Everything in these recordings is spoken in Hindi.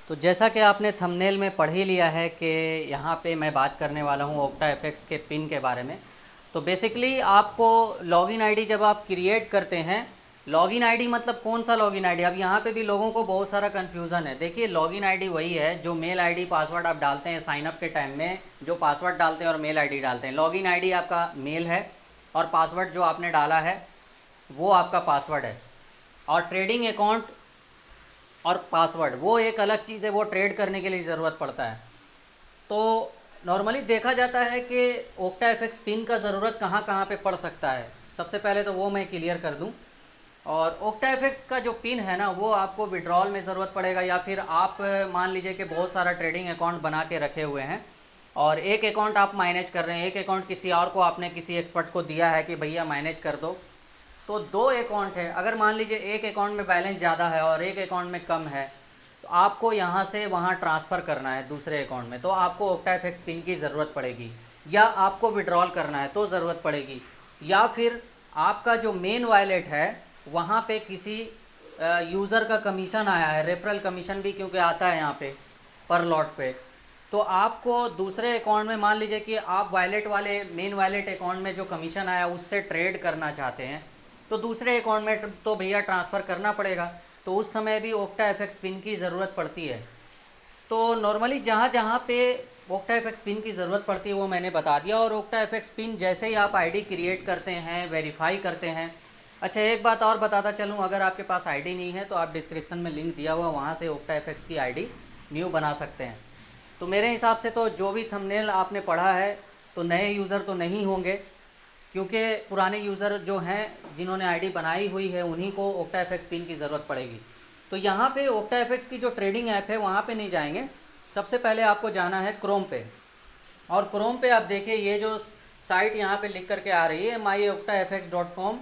तो जैसा कि आपने थंबनेल में पढ़ ही लिया है कि यहाँ पे मैं बात करने वाला हूँ ओक्टा एफएक्स के पिन के बारे में। तो बेसिकली आपको लॉगिन आईडी जब आप क्रिएट करते हैं, लॉगिन आईडी मतलब कौन सा लॉगिन आईडी? अब यहाँ पे भी लोगों को बहुत सारा कन्फ्यूज़न है। देखिए, लॉगिन आईडी वही है जो मेल आईडी पासवर्ड आप डालते हैं साइन अप के टाइम में, जो पासवर्ड डालते हैं और मेल आईडी डालते हैं। लॉगिन आईडी आपका मेल है और पासवर्ड जो आपने डाला है वो आपका पासवर्ड है। और ट्रेडिंग अकाउंट और पासवर्ड वो एक अलग चीज़ है, वो ट्रेड करने के लिए ज़रूरत पड़ता है। तो नॉर्मली देखा जाता है कि ओक्टा एफएक्स पिन का ज़रूरत कहाँ कहाँ पे पड़ सकता है। सबसे पहले तो वो मैं क्लियर कर दूं। और ओक्टा एफएक्स का जो पिन है ना, वो आपको विड्रॉल में ज़रूरत पड़ेगा, या फिर आप मान लीजिए कि बहुत सारा ट्रेडिंग अकाउंट बना के रखे हुए हैं और एक अकाउंट आप मैनेज कर रहे हैं, एक अकाउंट किसी और को आपने किसी एक्सपर्ट को दिया है कि भैया मैनेज कर दो। तो दो अकाउंट है, अगर मान लीजिए एक अकाउंट में बैलेंस ज़्यादा है और एक अकाउंट में कम है, तो आपको यहाँ से वहाँ ट्रांसफ़र करना है दूसरे अकाउंट में, तो आपको ओक्टा एफएक्स पिन की ज़रूरत पड़ेगी। या आपको विड्रॉल करना है तो ज़रूरत पड़ेगी। या फिर आपका जो मेन वॉलेट है वहाँ पे किसी यूज़र का कमीशन आया है, रेफरल कमीशन भी क्योंकि आता है यहाँ पे पर लॉट पे, तो आपको दूसरे अकाउंट में, मान लीजिए कि आप वॉलेट वाले मेन वॉलेट अकाउंट में जो कमीशन आया उससे ट्रेड करना चाहते हैं, तो दूसरे अकाउंट में तो भैया ट्रांसफ़र करना पड़ेगा। तो उस समय भी ओक्टा एफएक्स पिन की ज़रूरत पड़ती है। तो नॉर्मली जहाँ जहाँ पे ओक्टा एफएक्स पिन की ज़रूरत पड़ती है वो मैंने बता दिया। और ओक्टा एफएक्स पिन जैसे ही आप आईडी क्रिएट करते हैं, वेरीफाई करते हैं। अच्छा, एक बात और बताता चलूँ, अगर आपके पास आईडी नहीं है तो आप डिस्क्रिप्शन में लिंक दिया हुआ, वहाँ से ओक्टा एफएक्स की आईडी न्यू बना सकते हैं। तो मेरे हिसाब से तो जो भी थंबनेल आपने पढ़ा है, तो नए यूज़र तो नहीं होंगे, क्योंकि पुराने यूज़र जो हैं जिन्होंने आईडी बनाई हुई है उन्हीं को ओक्टा एफएक्स पिन की ज़रूरत पड़ेगी। तो यहाँ पे ओक्टा एफएक्स की जो ट्रेडिंग ऐप है वहाँ पे नहीं जाएंगे, सबसे पहले आपको जाना है क्रोम पे। और क्रोम पे आप देखिए, ये जो साइट यहाँ पे लिख करके आ रही है myoctafx.com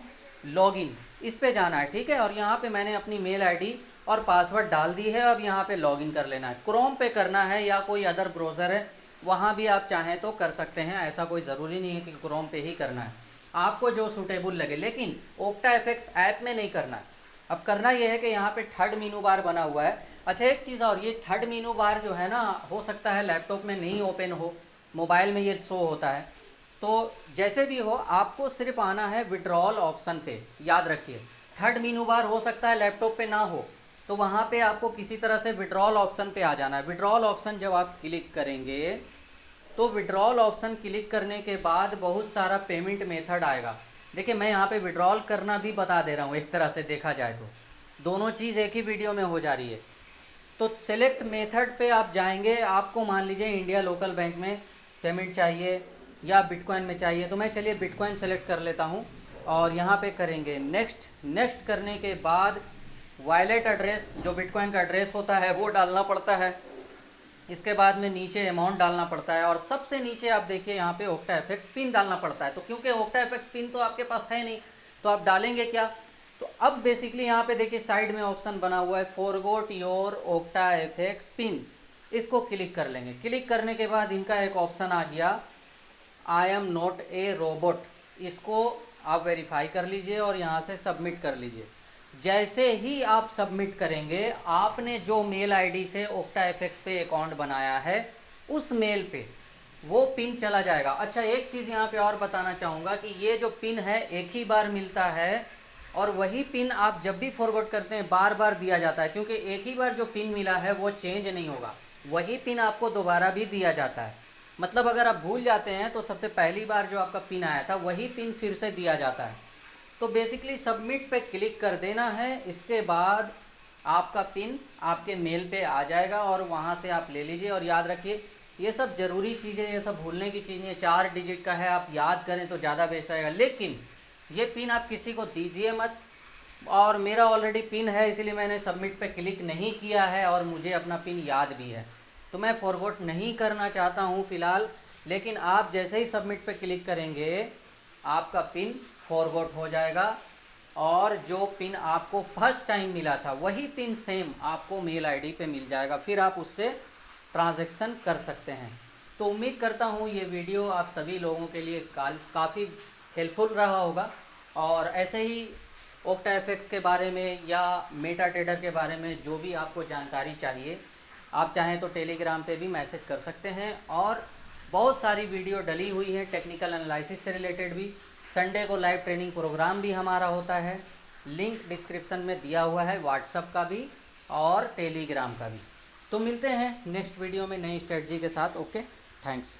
लॉगिन, इस पे जाना है, ठीक है। और यहाँ पे मैंने अपनी मेल आईडी और पासवर्ड डाल दी है। अब यहाँ पे लॉगिन कर लेना है। क्रोम पे करना है या कोई अदर ब्राउज़र है वहाँ भी आप चाहें तो कर सकते हैं, ऐसा कोई ज़रूरी नहीं है कि क्रोम पे ही करना है, आपको जो सूटेबल लगे, लेकिन ओक्टा एफएक्स ऐप में नहीं करना है। अब करना यह है कि यहाँ पे थर्ड मीनू बार बना हुआ है। अच्छा, एक चीज़ और, ये थर्ड मीनू बार जो है ना, हो सकता है लैपटॉप में नहीं ओपन हो, मोबाइल में ये शो होता है। तो जैसे भी हो, आपको सिर्फ आना है विड्रॉल ऑप्शन पे, याद रखिए। थर्ड मीनू बार हो सकता है लैपटॉप पे ना हो, तो वहाँ पे आपको किसी तरह से विड्रॉल ऑप्शन पे आ जाना है। विड्रॉल ऑप्शन जब आप क्लिक करेंगे, तो विड्रॉल ऑप्शन क्लिक करने के बाद बहुत सारा पेमेंट मेथड आएगा। देखिए, मैं यहाँ पे विड्रॉल करना भी बता दे रहा हूँ, एक तरह से देखा जाए तो दोनों चीज़ एक ही वीडियो में हो जा रही है। तो सेलेक्ट मेथड पे आप जाएंगे, आपको मान लीजिए इंडिया लोकल बैंक में पेमेंट चाहिए या बिटकॉइन में चाहिए, तो मैं चलिए बिटकॉइन सेलेक्ट कर लेता हूँ और यहाँ पे करेंगे नेक्स्ट। नेक्स्ट करने के बाद वॉलेट एड्रेस, जो बिटकॉइन का एड्रेस होता है वो डालना पड़ता है। इसके बाद में नीचे अमाउंट डालना पड़ता है और सबसे नीचे आप देखिए यहाँ पे ओक्टा एफएक्स पिन डालना पड़ता है। तो क्योंकि ओक्टा एफएक्स पिन तो आपके पास है नहीं, तो आप डालेंगे क्या? तो अब बेसिकली यहाँ पे देखिए साइड में ऑप्शन बना हुआ है forgot your octa FX pin, इसको क्लिक कर लेंगे। क्लिक करने के बाद इनका एक ऑप्शन आ गया, I am not a robot, इसको आप वेरीफाई कर लीजिए और यहाँ से सबमिट कर लीजिए। जैसे ही आप सबमिट करेंगे, आपने जो मेल आईडी से ओक्टा एफएक्स पे अकाउंट बनाया है उस मेल पे वो पिन चला जाएगा। अच्छा, एक चीज़ यहाँ पे और बताना चाहूँगा कि ये जो पिन है एक ही बार मिलता है और वही पिन आप जब भी फॉरवर्ड करते हैं बार बार दिया जाता है, क्योंकि एक ही बार जो पिन मिला है वो चेंज नहीं होगा, वही पिन आपको दोबारा भी दिया जाता है। मतलब अगर आप भूल जाते हैं तो सबसे पहली बार जो आपका पिन आया था वही पिन फिर से दिया जाता है। तो बेसिकली सबमिट पे क्लिक कर देना है। इसके बाद आपका पिन आपके मेल पे आ जाएगा और वहाँ से आप ले लीजिए। और याद रखिए, ये सब ज़रूरी चीज़ें, ये सब भूलने की चीज़ नहीं है। 4 डिजिट का है, आप याद करें तो ज़्यादा बेस्ट रहेगा, लेकिन ये पिन आप किसी को दीजिए मत। और मेरा ऑलरेडी पिन है, इसलिए मैंने सबमिट पे क्लिक नहीं किया है और मुझे अपना पिन याद भी है, तो मैं फॉरगॉट नहीं करना चाहता हूँ फ़िलहाल। लेकिन आप जैसे ही सबमिट पे क्लिक करेंगे, आपका पिन फॉरगॉट हो जाएगा और जो पिन आपको फर्स्ट टाइम मिला था वही पिन सेम आपको मेल आईडी पे मिल जाएगा, फिर आप उससे ट्रांजैक्शन कर सकते हैं। तो उम्मीद करता हूँ ये वीडियो आप सभी लोगों के लिए काफ़ी हेल्पफुल रहा होगा। और ऐसे ही ओक्टा एफएक्स के बारे में या मेटा ट्रेडर के बारे में जो भी आपको जानकारी चाहिए, आप चाहें तो टेलीग्राम पे भी मैसेज कर सकते हैं। और बहुत सारी वीडियो डली हुई है टेक्निकल एनालिसिस से रिलेटेड भी। संडे को लाइव ट्रेनिंग प्रोग्राम भी हमारा होता है, लिंक डिस्क्रिप्शन में दिया हुआ है, व्हाट्सअप का भी और टेलीग्राम का भी। तो मिलते हैं नेक्स्ट वीडियो में नई स्ट्रेटजी के साथ। Okay, thanks.